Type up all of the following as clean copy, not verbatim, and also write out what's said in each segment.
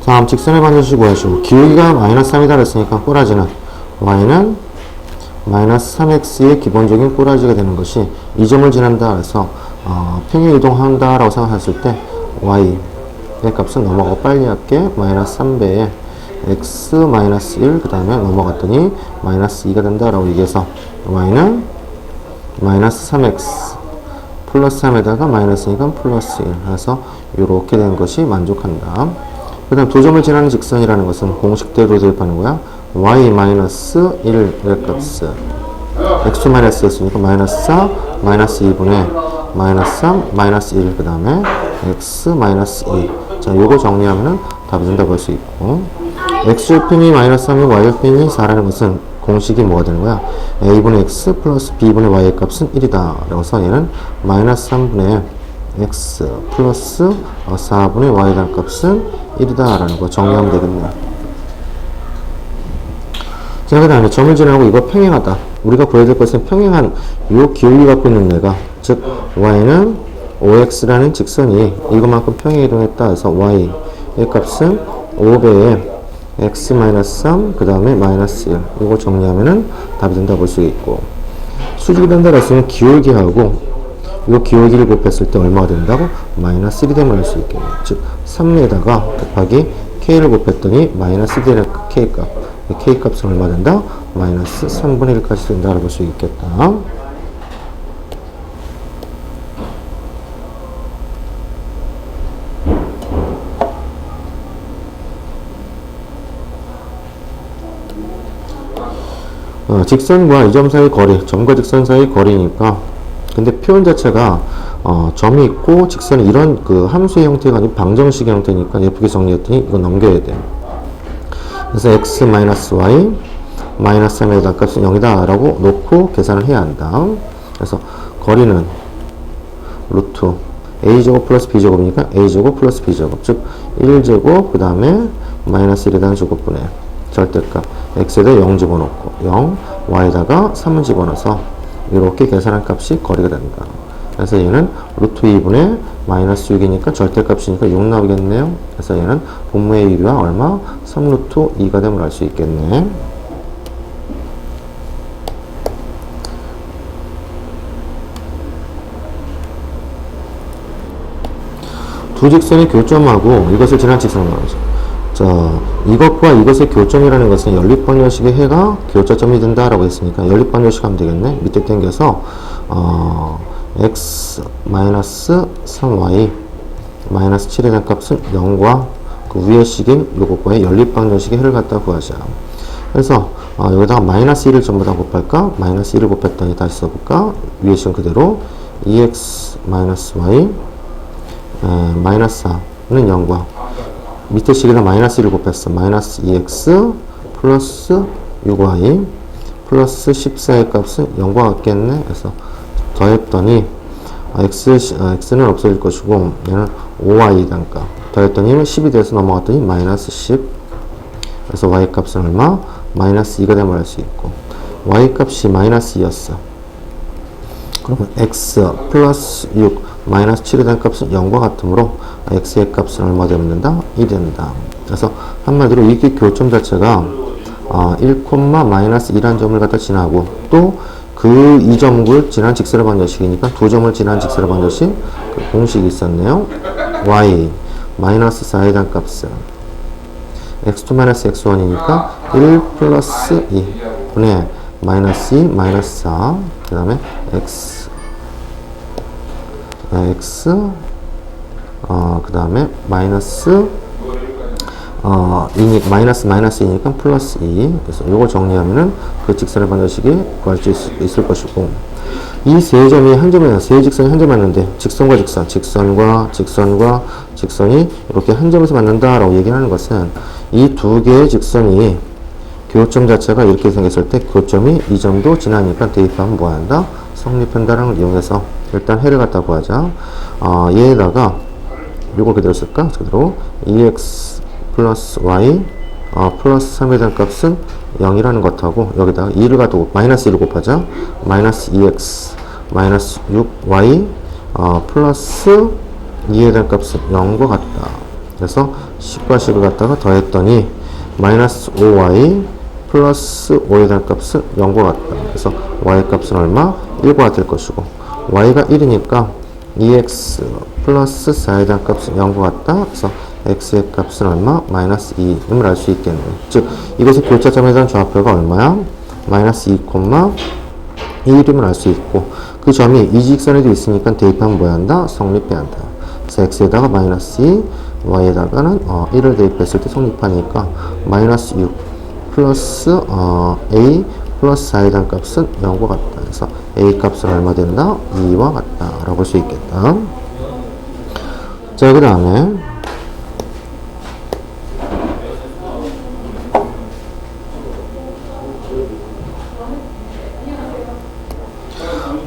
다음 직선의 반드시 구하시고 기울기가 마이너스 3이다 그랬으니까 꼬라지는 y는 마이너스 3x의 기본적인 꼬라지가 되는 것이 이 점을 지난다 그래서 평행 이동한다 라고 생각했을 때 y의 값은 넘어가고 빨리 할게 마이너스 3배에 x 마이너스 1 그 다음에 넘어갔더니 마이너스 2가 된다 라고 얘기해서 y는 마이너스 3x 플러스 3에다가 마이너스니까 플러스 1 그래서 이렇게 된 것이 만족한다. 그 다음 두 점을 지나는 직선이라는 것은 공식대로 대입하는 거야. y 마이너스 1의 값은 x 마이너스 x니까 마이너스 4 마이너스 2분의 마이너스 3 마이너스 1 그 다음에 x 마이너스 2. 자 요거 정리하면은 답이 된다고 할 수 있고 x좌편이 마이너스 3이고 y좌편이 4라는 것은 공식이 뭐가 되는 거야? a분의 x 플러스 b분의 y의 값은 1이다. 그래서 얘는 마이너스 3분의 x 플러스 4분의 y에 대한 값은 1이다 라는 거 정리하면 되겠네. 자, 그 다음에 점을 지나고 이거 평행하다. 우리가 구해야 될 것은 평행한 요 기울기 갖고 있는 애가 즉 y는 5x라는 직선이 이것만큼 평행 이동했다 해서 y의 값은 5배에 x-3 그 다음에 마이너스 1 이거 정리하면은 답이 된다 볼 수 있고 수직이 된다 했으면 기울기하고 이 기울기를 곱했을 때 얼마가 된다고? 마이너스 1이 되면 할 수 있겠네. 즉 3에다가 곱하기 k를 곱했더니 마이너스 1이 되는 k값 k값은 얼마 된다? 마이너스 3분의 1까지 된다고 볼 수 있겠다. 직선과 이 점 사이 거리, 점과 직선 사이 거리니까 근데 표현 자체가 점이 있고 직선이 이런 그 함수의 형태가 아니고 방정식의 형태니까 예쁘게 정리했더니 이거 넘겨야 돼. 그래서 x 마이너스 y 마이너스 3에 대한 값은 0이다 라고 놓고 계산을 해야 한다. 그래서 거리는 루트 a제곱 플러스 b제곱이니까 a제곱 플러스 b제곱 즉 1제곱 그 다음에 마이너스 1에 대한 제곱분의 절대값 x에다 0 집어넣고 0 y에다가 3을 집어넣어서 이렇게 계산한 값이 거리가 된다. 그래서 얘는 루트 2분의 마이너스 6이니까 절대값이니까 6 나오겠네요. 그래서 얘는 분모의 유리와 얼마? 3루트 2가 되면 알 수 있겠네. 두 직선이 교점하고 이것을 지난 직선을 말하죠. 자, 이것과 이것의 교점이라는 것은 연립방정식의 해가 교차점이 된다라고 했으니까 연립방정식 하면 되겠네. 밑에 당겨서 x 마이너스 3y 마이너스 7에 대한 값은 0과 그 위의 식인 요것과의 연립방정식의 해를 갖다 구하자. 그래서 여기다가 마이너스 1을 전부 다 곱할까? 마이너스 1을 곱했더니 다시 써볼까? 위의 식은 그대로 2x 마이너스 y 마이너스 4는 0과 밑에 식에다 마이너스 1을 곱했어. 마이너스 2x 플러스 6y 플러스 14의 값은 0과 같겠네. 그래서 더했더니 x는 없어질 것이고 얘는 5y 단가 더했더니 10이 돼서 넘어갔더니 마이너스 10. 그래서 y 값은 얼마? 마이너스 2가 되면 알 수 있고 y 값이 마이너스 2였어. 그러면 x 플러스 6 마이너스 7에 대한 값은 0과 같으므로 x의 값은 얼마 되면 된다? 2 된다. 그래서 한마디로 이 교점 자체가 1, 마이너스 2라는 점을 갖다 지나고 또 그 이 점을 지난 직선의 방정식이니까 두 점을 지난 직선의 방정식 그 공식이 있었네요. y 마이너스 4에 대한 값은 x2 마이너스 x1이니까 1 플러스 2 분의 마이너스 2 마이너스 4 그 다음에 x 그 다음에 마이너스 마이너스 2니까 플러스 2. 그래서 이걸 정리하면은 그 직선의 방정식이 구할 수 있을 것이고 이 세 점이 한 점에 세 직선이 한 점에 맞는데 직선과 직선이 이렇게 한 점에서 맞는다라고 얘기하는 것은 이 두 개의 직선이 교점 자체가 이렇게 생겼을 때 교점이 이 점도 지나니까 대입하면 뭐 한다? 성립한다는 걸 이용해서 일단 해를 갖다 구하자. 얘에다가 이걸 그대로 쓸까? 그대로 2x 플러스 y 플러스 3에 대한 값은 0이라는 것하고 여기다가 2를 가지고 마이너스 1을 곱하자. 마이너스 2x 마이너스 6y 플러스 2에 대한 값은 0과 같다. 그래서 10과 10을 갖다가 더했더니 마이너스 5y 플러스 5에 대한 값은 0과 같다. 그래서 y 값은 얼마? 1과 될 것이고 y가 1이니까 2x 플러스 4에 대한 값은 0과 같다. 그래서 x의 값은 얼마? 마이너스 2임을 알 수 있겠네. 즉 이것의 교차점에 대한 좌표가 얼마야? 마이너스 2, 1임을 알 수 있고 그 점이 이 직선에도 있으니까 대입하면 뭐야 한다? 성립해야 한다. 그래서 x에다가 마이너스 2, y에다가는 1을 대입했을 때 성립하니까 마이너스 6 플러스 a 플러스 4에 대한 값은 0과 같다. 그래서 a 값은 얼마 된다? 2와 같다 라고 볼 수 있겠다. 자, 그 다음에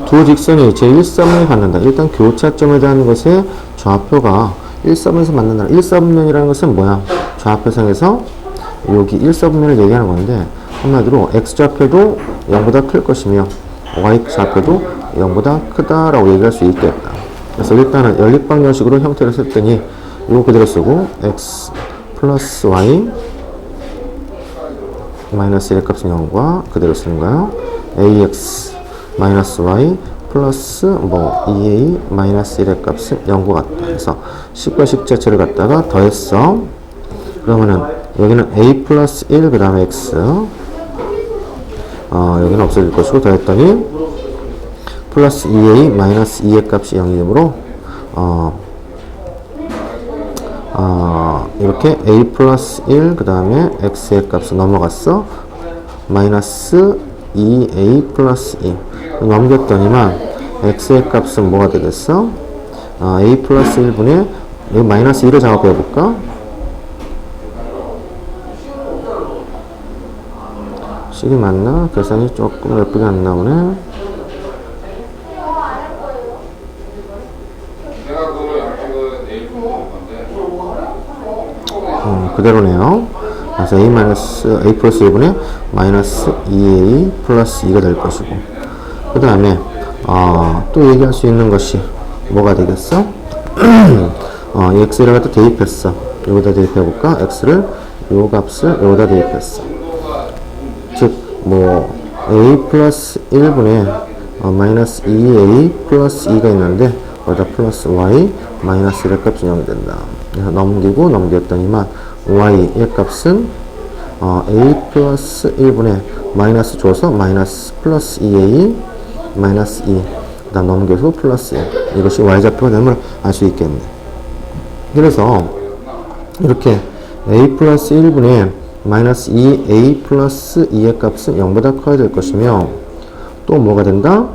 두 직선이 제1사분면을 갖는다. 일단 교차점에 대한 것의 좌표가 1사분면에서 만난다. 1사분면이라는 것은 뭐야? 좌표상에서 여기 1사분면을 얘기하는 건데 한마디로 x좌표도 0보다 클 것이며 y좌표도 0보다 크다라고 얘기할 수 있겠다. 그래서 일단은 연립방정식으로 형태를 썼더니 이거 그대로 쓰고 x 플러스 y 마이너스 1의 값은 0과 그대로 쓰는 거예요. ax 마이너스 y 플러스 2a 마이너스 1의 값은 0과 같다. 그래서 10과 10 자체를 갖다가 더했어. 그러면은 여기는 a 플러스 1 그 다음에 x 여기는 없어질 것이고 더했더니 플러스 2a 마이너스 2의 값이 0이 되므로 이렇게 a 플러스 1 그 다음에 x의 값은 넘어갔어. 마이너스 2a 플러스 2 넘겼더니만 x의 값은 뭐가 되겠어? a 플러스 1분의 여기 마이너스 2를 작업해 볼까? 식이 맞나? 계산이 조금 예쁘게 안 나오네. 그대로네요. 그래서 a 플러스 1분의 마이너스 2a 플러스 2가 될 것이고 그 다음에 또 얘기할 수 있는 것이 뭐가 되겠어? 이 x를 갖다 대입했어. 여기다 대입해볼까? x를 요 값을 여기다 대입했어. 즉 a 플러스 1분의 마이너스 2a 플러스 2가 있는데 거기다 플러스 y 마이너스 1의 값은 0이 된다. 그래서 넘기고 넘겼더니만 y의 값은 a 플러스 1분의 마이너스 줘서 마이너스 플러스 2a 마이너스 2 그 다음 넘겨서 플러스 1 이것이 y좌표가 됨을 알 수 있겠네. 그래서 이렇게 a 플러스 1분의 마이너스 2a 플러스 2의 값은 0보다 커야 될 것이며 또 뭐가 된다?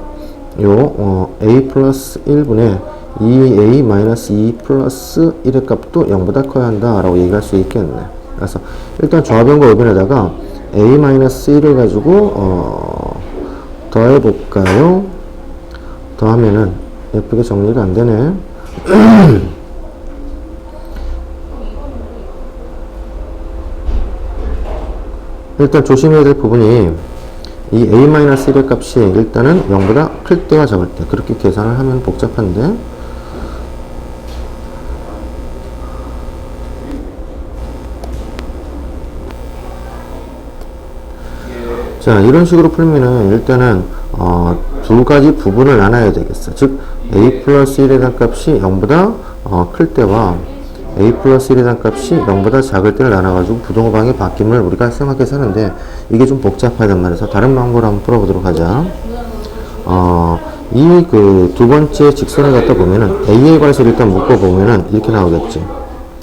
a 플러스 1분의 2a 마이너스 2 플러스 1의 값도 0보다 커야 한다 라고 얘기할 수 있겠네. 그래서 일단 조합변과 의변에다가 a 마이너스 1을 가지고 더해볼까요? 더하면은 예쁘게 정리가 안 되네. 일단 조심해야 될 부분이 이 a-1의 값이 일단은 0보다 클 때와 작을 때 그렇게 계산을 하면 복잡한데 자 이런 식으로 풀면은 일단은 두 가지 부분을 나눠야 되겠어. 즉 a 플러스 1에 대한 값이 0보다 클 때와 a 플러스 1에 대한 값이 0보다 작을 때를 나눠가지고 부동호방의 바뀜을 우리가 생각해서 하는데 이게 좀 복잡하단 말이어서 다른 방법으로 한번 풀어보도록 하자. 이 그 두 번째 직선을 갖다 보면은 a에 관해서 일단 묶어보면은 이렇게 나오겠지.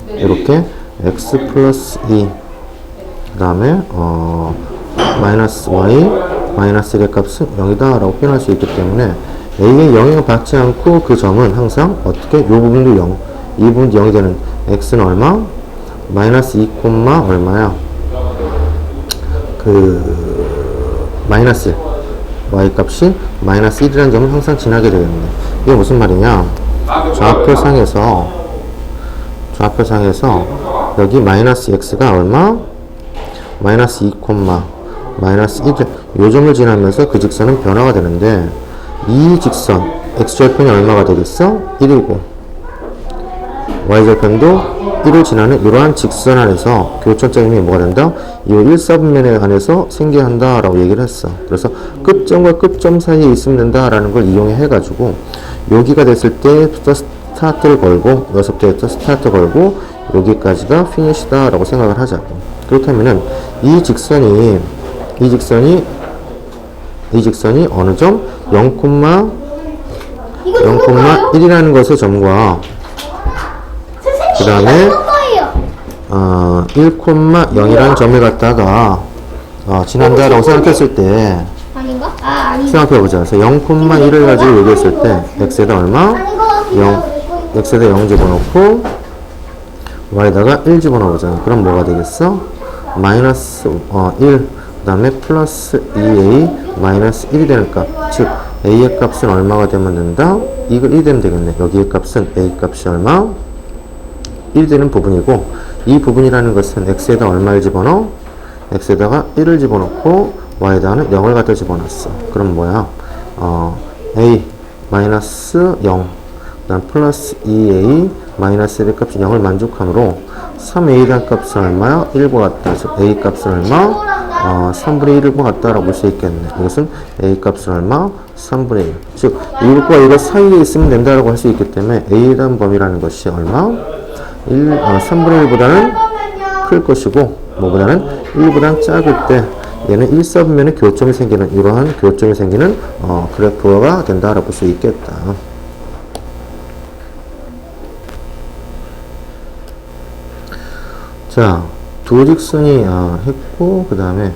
이렇게 x 플러스 2 그 다음에 마이너스 y 마이너스 1의 값은 0이다 라고 표현할 수 있기 때문에 a의 영향을 받지 않고 그 점은 항상 어떻게 이 부분도 0 이 부분도 0이 되는 x는 얼마? 마이너스 2, 얼마야? 마이너스 1 y 값이 마이너스 1이라는 점을 항상 지나게 되겠네. 이게 무슨 말이냐? 좌표상에서 여기 마이너스 x가 얼마? 마이너스 2, 마이너스 1 요 점을 지나면서 그 직선은 변화가 되는데 이 직선 x좌표는 얼마가 되겠어? 1이고 y절편도 1을 지나는 이러한 직선 안에서 교점점이 뭐가 된다? 이 1사분면에 한해서 생겨야 한다 라고 얘기를 했어. 그래서 끝점과 끝점 사이에 있으면 된다 라는 걸 이용해 해가지고 여기가 됐을 때 스타트를 걸고 여기서부터 스타트 걸고 여기까지가 피니시다 라고 생각을 하자고. 그렇다면은 이 직선이 어느 점? 0,1이라는 것의 점과 그 다음에 1,0이라는 점을 갖다가 지난다라고 생각했을 때 아닌가? 아니. 생각해보자. 그래서 0,1을 가지고 얘기했을 때 x에다 얼마? 0 x에다 0 집어넣고 y에다가 1 집어넣어보자. 그럼 뭐가 되겠어? 마이너스 1 그 다음에 플러스 2a 마이너스 1이 되는 값. 즉 a의 값은 얼마가 되면 된다? 이거 1 되면 되겠네. 여기의 값은 a 값이 얼마? 1 되는 부분이고, 이 부분이라는 것은 x에다 얼마를 집어넣어? x에다가 1을 집어넣고 y에다가는 0을 갖다 집어넣었어. 그럼 뭐야? a 마이너스 0 그 다음 플러스 2a 마이너스 1의 값이 0을 만족함으로 3a에 대한 값은 얼마야? 1과 같다. 즉 a 값은 얼마? 3분의 1과 같다라고 볼 수 있겠네. 이것은 a 값은 얼마? 3분의 1. 즉 이것과 이것 사이에 있으면 된다라고 할 수 있기 때문에 a에 대한 범위라는 것이 얼마? 3분의 1보다는 클 것이고 뭐보다는 1보다는 작을 때 얘는 1사분면에 교점이 생기는 이러한 교점이 생기는 그래프가 된다라고 볼 수 있겠다. 자, 두 직선이 했고 그 다음에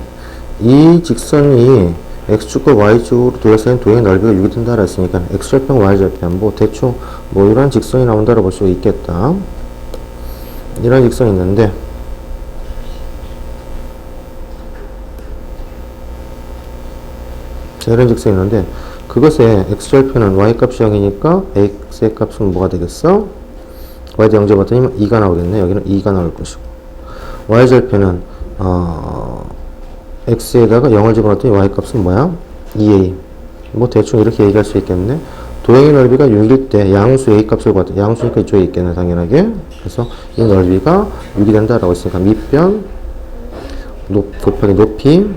이 직선이 x축과 y축으로 둘러싸인 도형의 넓이가 6이 된다라 했으니까 x절편 y절편 뭐 대충 뭐 이런 직선이 나온다라고 볼 수 있겠다. 이런 직선이 있는데 자, 이런 직선이 있는데 그것의 x절편은 y값이 0이니까 x의 값은 뭐가 되겠어? y에 0 집어봤더니 2가 나오겠네. 여기는 2가 나올 것이고 y절편은 x에다가 0을 집어넣었더니 y값은 뭐야? 2a. 뭐 대충 이렇게 얘기할 수 있겠네. 도형의 넓이가 6일 때 양수 a값을 구할 때 양수니까 이쪽에 있겠네 당연하게. 그래서 이 넓이가 6이 된다라고 했으니까 밑변 곱하기 높이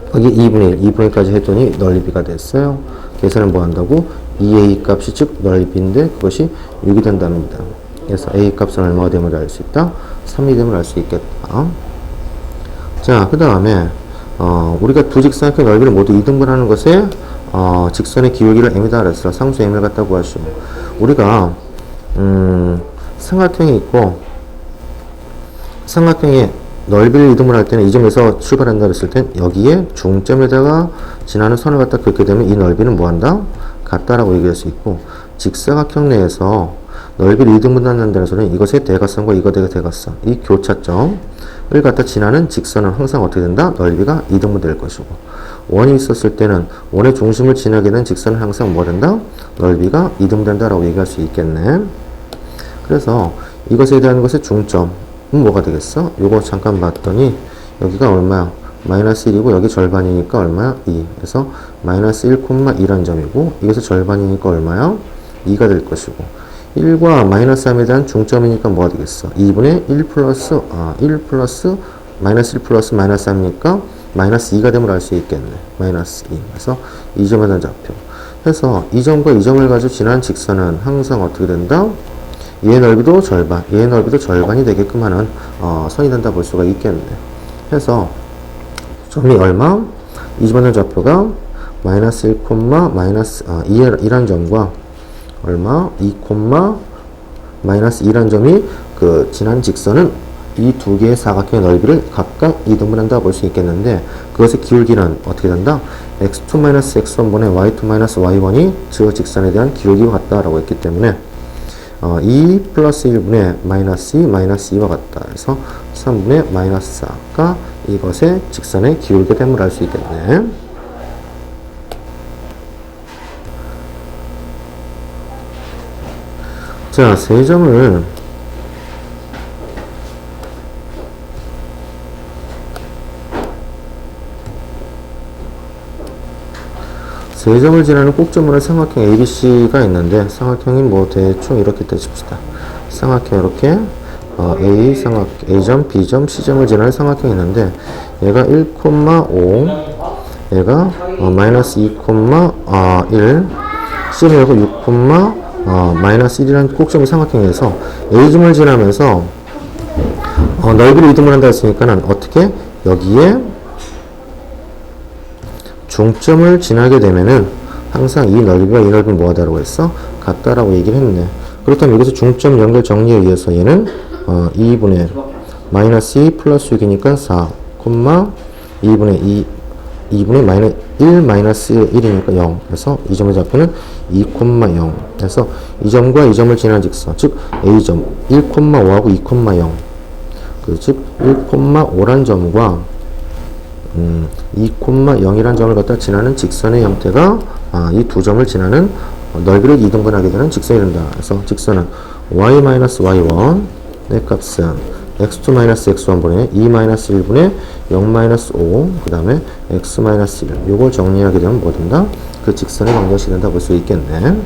곱하기 2분의 1 2분의 1까지 했더니 넓이가 됐어요. 계산을 뭐 한다고? 2a 값이 즉 넓이인데 그것이 6이 된답니다. 그래서 a 값은 얼마가 되면 알 수 있다? 3이 되면 알 수 있겠다. 자, 그 다음에 우리가 두 직선의 넓이를 모두 이등분하는 것에 직선의 기울기를 m이다 그랬어. 상수 m을 갖다 구하시오. 우리가 삼각형이 있고 삼각형의 넓이를 이등분할 때는 이 점에서 출발한다 그랬을 땐 여기에 중점에다가 지나는 선을 갖다 긋게 되면 이 넓이는 뭐한다? 같다라고 얘기할 수 있고, 직사각형 내에서 넓이를 이등분한다는 소리는 이것의 대각선과 이것의 대각선, 이 교차점을 갖다 지나는 직선은 항상 어떻게 된다? 넓이가 이등분될 것이고, 원이 있었을 때는 원의 중심을 지나게 된 직선은 항상 뭐 된다? 넓이가 이등분된다라고 얘기할 수 있겠네. 그래서 이것에 대한 것의 중점은 뭐가 되겠어? 요거 잠깐 봤더니 여기가 얼마야? 마이너스 1이고 여기 절반이니까 얼마야? 2. 그래서 마이너스 1,2란 점이고 이것의 절반이니까 얼마야? 2가 될 것이고, 1과 마이너스 3에 대한 중점이니까 뭐가 되겠어? 2분의 1 플러스 마이너스 1 플러스 마이너스 3이니까 마이너스 2가 되면 알 수 있겠네. 마이너스 2. 그래서 이 점에 대한 좌표. 해서 이 점과 이 점을 가지고 지난 직선은 항상 어떻게 된다? 얘의 넓이도 절반, 얘의 넓이도 절반이 되게끔 하는 선이 된다 볼 수가 있겠네. 해서 점이 얼마? 이 점에 대한 좌표가 마이너스 1, 마이너스 2란 점과 얼마? 2, 마이너스 2란 점이 그 지난 직선은 이 두 개의 사각형의 넓이를 각각 이등분한다 볼 수 있겠는데, 그것의 기울기는 어떻게 된다? x2-x1분의 y2-y1이 저 직선에 대한 기울기와 같다라고 했기 때문에 2 플러스 1분의 마이너스 2 마이너스 2와 같다. 그래서 3분의 마이너스 4가 이것의 직선의 기울기가 됨을 알 수 있겠네. 자, 세 점을 지나는 꼭지점의 삼각형 ABC가 있는데, 삼각형이 뭐 대충 이렇게 떼줍시다. 삼각형 이렇게 A 삼각 A점, B점, C점을 지나는 삼각형이 있는데 얘가 1,5 얘가 마이너스 2,1 C는 여기 6, 마이너스 1이라는 꼭지점 삼각형에서 A점을 지나면서 넓이를 이동을 한다 했으니까는 어떻게 여기에 중점을 지나게 되면은 항상 이 넓이와 이 넓이는 뭐하다라고 했어? 같다라고 얘기를 했네. 그렇다면 여기서 중점 연결 정리에 의해서 얘는 2분의 마이너스 2 플러스 6이니까 4, 2분의 마이너스 1 마이너스 1이니까 0. 그래서 이 점의 좌표는 2,0. 그래서 이 점과 이 점을 지나는 직선, 즉 A점 1,5하고 2,0. 즉 1,5란 점과 2,0이란 점을 갖다 지나는 직선의 형태가 이 두 점을 지나는 넓이를 이등분하게 되는 직선이 된다. 그래서 직선은 y-y1 의 값은 x2-x1분의 2-1분의 0-5 그 다음에 x-1 요걸 정리하게 되면 뭐 된다? 그 직선의 방정식이 된다 볼 수 있겠네.